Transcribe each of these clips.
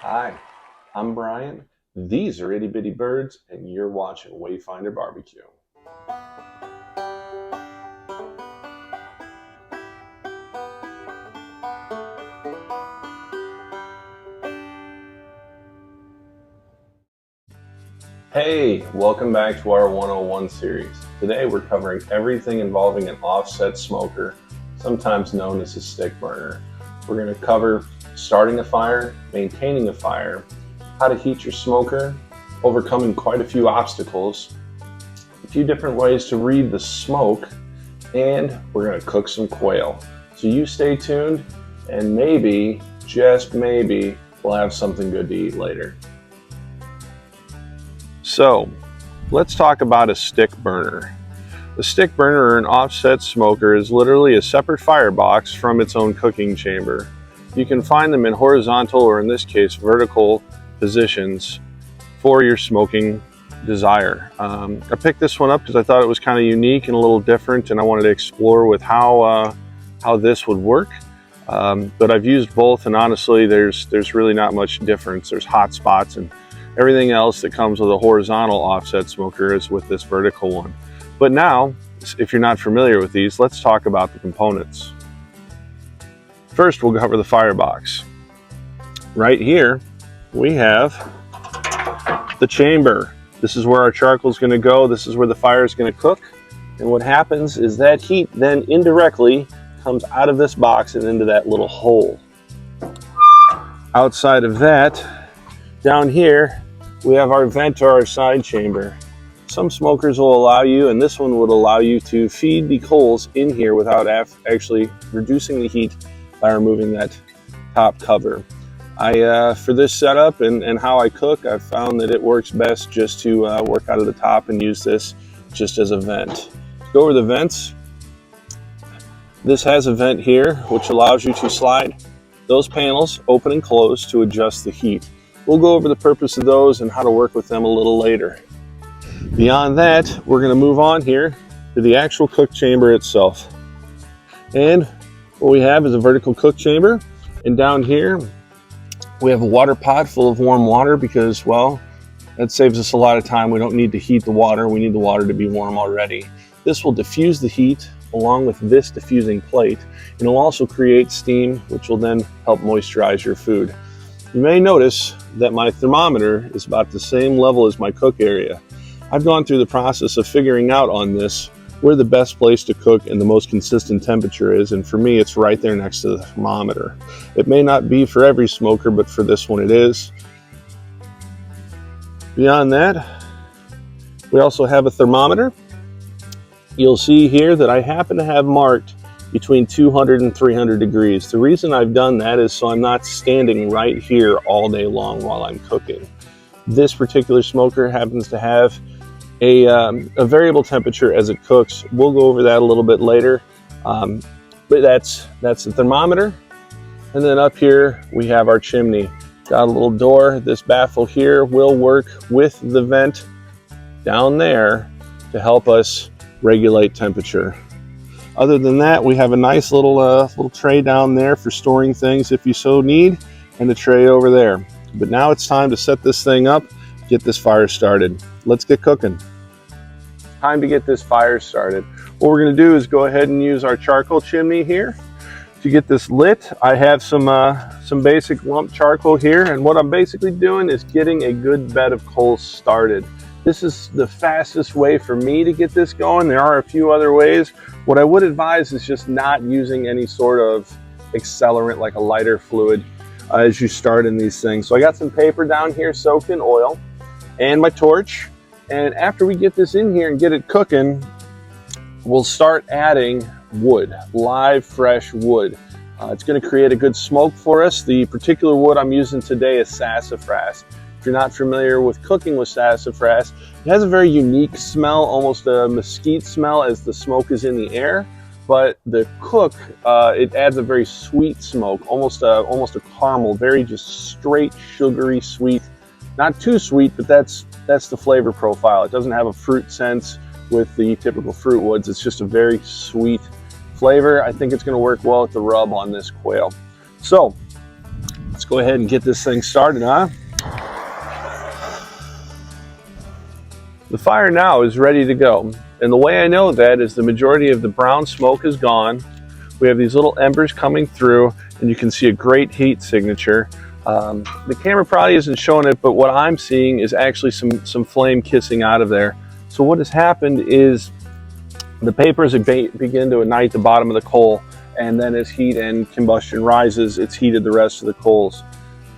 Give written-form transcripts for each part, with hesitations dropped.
Hi, I'm Brian. These are Itty Bitty Birds, and you're watching Wayfinder Barbecue. Hey, welcome back to our 101 series. Today we're covering everything involving an offset smoker, sometimes known as a stick burner. We're going to cover starting a fire, maintaining a fire, how to heat your smoker, overcoming quite a few obstacles, a few different ways to read the smoke, and we're going to cook some quail. So you stay tuned, and maybe, just maybe, we'll have something good to eat later. So let's talk about a stick burner. A stick burner or an offset smoker is literally a separate firebox from its own cooking chamber. You can find them in horizontal, or in this case vertical, positions for your smoking desire. I picked this one up because I thought it was kind of unique and a little different, and I wanted to explore with how this would work. But I've used both, and honestly there's really not much difference. There's hot spots, and everything else that comes with a horizontal offset smoker is with this vertical one. But now, if you're not familiar with these, let's talk about the components. First, we'll cover the firebox. Right here, we have the chamber. This is where our charcoal is going to go. This is where the fire is going to cook. And what happens is that heat then indirectly comes out of this box and into that little hole. Outside of that, down here, we have our vent or our side chamber. Some smokers will allow you, and this one would allow you to feed the coals in here without actually reducing the heat by removing that top cover. For this setup and how I cook, I've found that it works best just to work out of the top and use this just as a vent. To go over the vents, this has a vent here which allows you to slide those panels open and close to adjust the heat. We'll go over the purpose of those and how to work with them a little later. Beyond that, we're going to move on here to the actual cook chamber itself. And what we have is a vertical cook chamber, and down here we have a water pot full of warm water because, well, that saves us a lot of time. We don't need to heat the water. We need the water to be warm already. This will diffuse the heat along with this diffusing plate, and it'll also create steam, which will then help moisturize your food. You may notice that my thermometer is about the same level as my cook area. I've gone through the process of figuring out on this where the best place to cook and the most consistent temperature is, and for me it's right there next to the thermometer. It may not be for every smoker, but for this one it is. Beyond that, we also have a thermometer. You'll see here that I happen to have marked between 200 and 300 degrees. The reason I've done that is so I'm not standing right here all day long while I'm cooking. This particular smoker happens to have a variable temperature as it cooks. We'll go over that a little bit later. But that's the thermometer. And then up here we have our chimney. Got a little door. This baffle here will work with the vent down there to help us regulate temperature. Other than that, we have a nice little tray down there for storing things if you so need, and a tray over there. But now it's time to set this thing up, get this fire started. Let's get cooking. Time to get this fire started. What we're going to do is go ahead and use our charcoal chimney here. To get this lit, I have some basic lump charcoal here, and what I'm basically doing is getting a good bed of coals started. This is the fastest way for me to get this going. There are a few other ways. What I would advise is just not using any sort of accelerant like a lighter fluid as you start in these things. So I got some paper down here soaked in oil and my torch. And after we get this in here and get it cooking, we'll start adding wood, live fresh wood. It's going to create a good smoke for us. The particular wood I'm using today is sassafras. If you're not familiar with cooking with sassafras, it has a very unique smell, almost a mesquite smell as the smoke is in the air. But the cook, it adds a very sweet smoke, almost a caramel, very just straight, sugary, sweet. Not too sweet, but that's the flavor profile. It doesn't have a fruit sense with the typical fruit woods. It's just a very sweet flavor. I think it's going to work well with the rub on this quail. So Let's go ahead and get this thing started, huh? The fire now is ready to go. And the way I know that is the majority of the brown smoke is gone. We have these little embers coming through, and you can see a great heat signature. The camera probably isn't showing it, but what I'm seeing is actually some flame kissing out of there. So what has happened is the papers begin to ignite the bottom of the coal, and then as heat and combustion rises, it's heated the rest of the coals.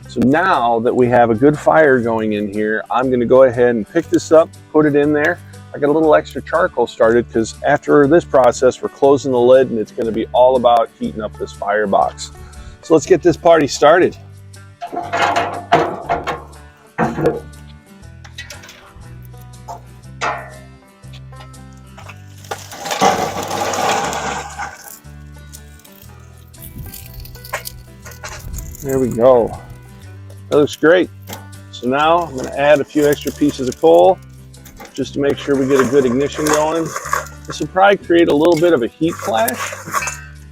So now that we have a good fire going in here, I'm going to go ahead and pick this up, put it in there. I got a little extra charcoal started because after this process, we're closing the lid and it's going to be all about heating up this firebox. So let's get this party started. There we go. That looks great. So now I'm going to add a few extra pieces of coal just to make sure we get a good ignition going. This will probably create a little bit of a heat flash,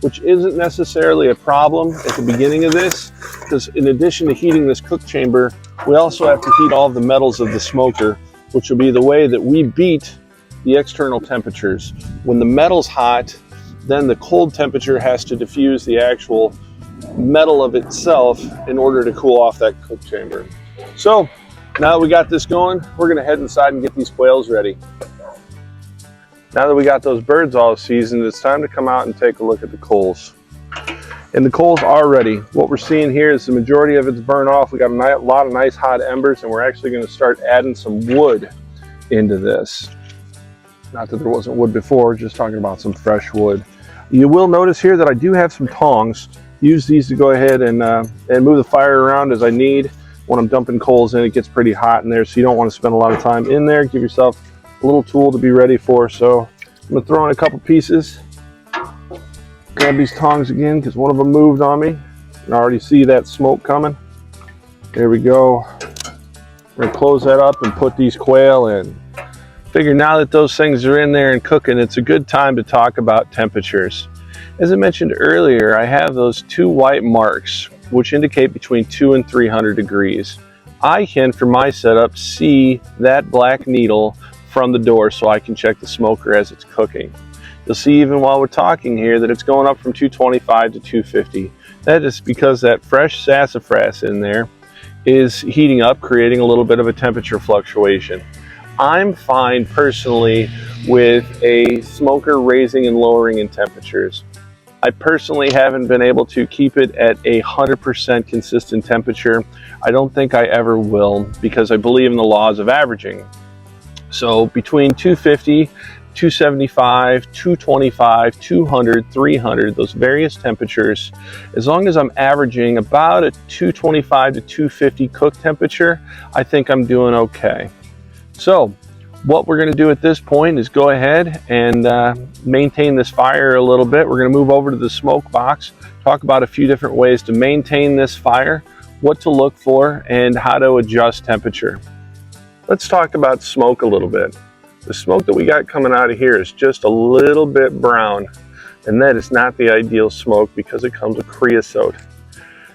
which isn't necessarily a problem at the beginning of this, because in addition to heating this cook chamber, we also have to heat all of the metals of the smoker, which will be the way that we beat the external temperatures. When the metal's hot, then the cold temperature has to diffuse the actual metal of itself in order to cool off that cook chamber. So now that we got this going, we're going to head inside and get these quails ready. Now that we got those birds all seasoned, it's time to come out and take a look at the coals. And the coals are ready. What we're seeing here is the majority of it's burned off. We got a lot of nice hot embers, and we're actually going to start adding some wood into this. Not that there wasn't wood before, just talking about some fresh wood. You will notice here that I do have some tongs. Use these to go ahead and move the fire around as I need. When I'm dumping coals in, it gets pretty hot in there, so you don't want to spend a lot of time in there. Give yourself a little tool to be ready for. So I'm going to throw in a couple pieces. Grab these tongs again because one of them moved on me. And I already see that smoke coming. There we go. We're going to close that up and put these quail in. Figure now that those things are in there and cooking, it's a good time to talk about temperatures. As I mentioned earlier, I have those two white marks, which indicate between 200 and 300 degrees. I can, for my setup, see that black needle from the door so I can check the smoker as it's cooking. You'll see even while we're talking here that it's going up from 225 to 250. That is because that fresh sassafras in there is heating up, creating a little bit of a temperature fluctuation. I'm fine personally with a smoker raising and lowering in temperatures. I personally haven't been able to keep it at 100% consistent temperature. I don't think I ever will, because I believe in the laws of averaging. So between 250, 275, 225, 200, 300, those various temperatures, as long as I'm averaging about a 225 to 250 cook temperature, I think I'm doing okay. So what we're going to do at this point is go ahead and maintain this fire a little bit. We're going to move over to the smoke box, talk about a few different ways to maintain this fire, what to look for, and how to adjust temperature. Let's talk about smoke a little bit. The smoke that we got coming out of here is just a little bit brown, and that is not the ideal smoke because it comes with creosote.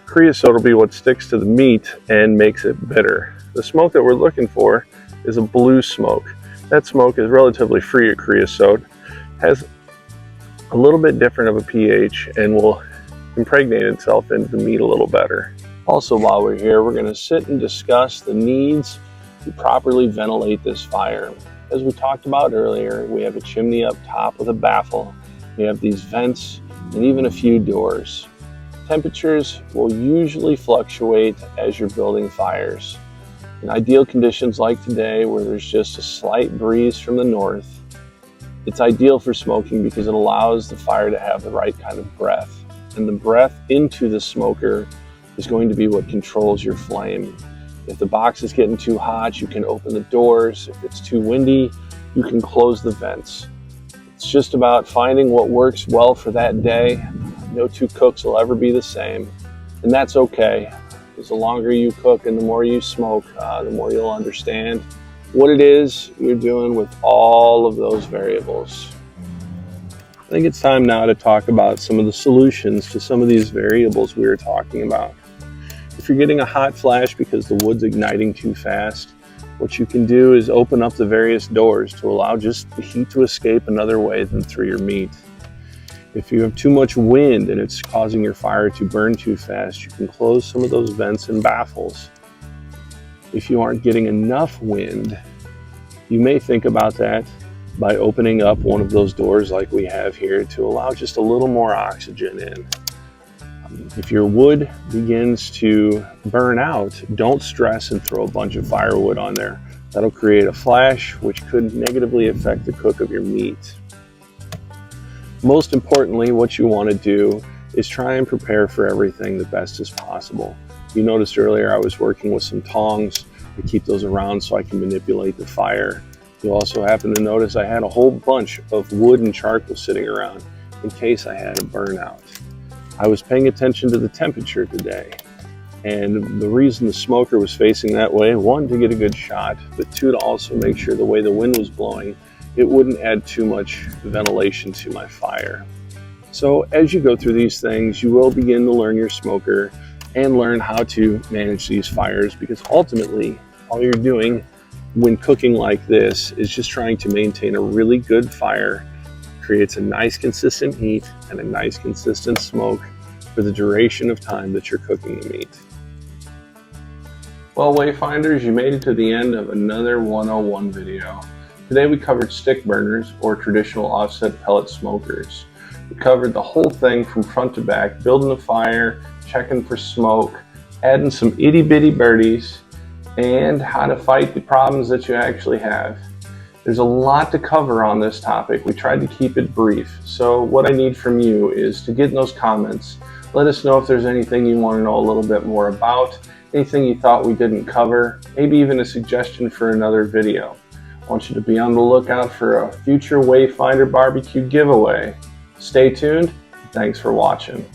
Creosote will be what sticks to the meat and makes it bitter. The smoke that we're looking for is a blue smoke. That smoke is relatively free of creosote, has a little bit different of a pH, and will impregnate itself into the meat a little better. Also, while we're here, we're going to sit and discuss the needs to properly ventilate this fire. As we talked about earlier, we have a chimney up top with a baffle. We have these vents and even a few doors. Temperatures will usually fluctuate as you're building fires. In ideal conditions like today, where there's just a slight breeze from the north, it's ideal for smoking because it allows the fire to have the right kind of breath. And the breath into the smoker is going to be what controls your flame. If the box is getting too hot, you can open the doors. If it's too windy, you can close the vents. It's just about finding what works well for that day. No two cooks will ever be the same, and that's okay. Because the longer you cook and the more you smoke, the more you'll understand what it is you're doing with all of those variables. I think it's time now to talk about some of the solutions to some of these variables we were talking about. If you're getting a hot flash because the wood's igniting too fast, what you can do is open up the various doors to allow just the heat to escape another way than through your meat. If you have too much wind and it's causing your fire to burn too fast, you can close some of those vents and baffles. If you aren't getting enough wind, you may think about that by opening up one of those doors like we have here to allow just a little more oxygen in. If your wood begins to burn out, don't stress and throw a bunch of firewood on there. That'll create a flash, which could negatively affect the cook of your meat. Most importantly, what you want to do is try and prepare for everything the best as possible. You noticed earlier I was working with some tongs to keep those around so I can manipulate the fire. You also happen to notice I had a whole bunch of wood and charcoal sitting around in case I had a burnout. I was paying attention to the temperature today, and the reason the smoker was facing that way, one, to get a good shot, but two, to also make sure the way the wind was blowing, it wouldn't add too much ventilation to my fire. So as you go through these things, you will begin to learn your smoker and learn how to manage these fires, because ultimately all you're doing when cooking like this is just trying to maintain a really good fire. Creates a nice consistent heat and a nice consistent smoke for the duration of time that you're cooking the meat. Well, Wayfinders, you made it to the end of another 101 video. Today we covered stick burners, or traditional offset pellet smokers. We covered the whole thing from front to back, building a fire, checking for smoke, adding some itty bitty birdies, and how to fight the problems that you actually have. There's a lot to cover on this topic. We tried to keep it brief. So what I need from you is to get in those comments. Let us know if there's anything you want to know a little bit more about, anything you thought we didn't cover, maybe even a suggestion for another video. I want you to be on the lookout for a future Wayfinder barbecue giveaway. Stay tuned. Thanks for watching.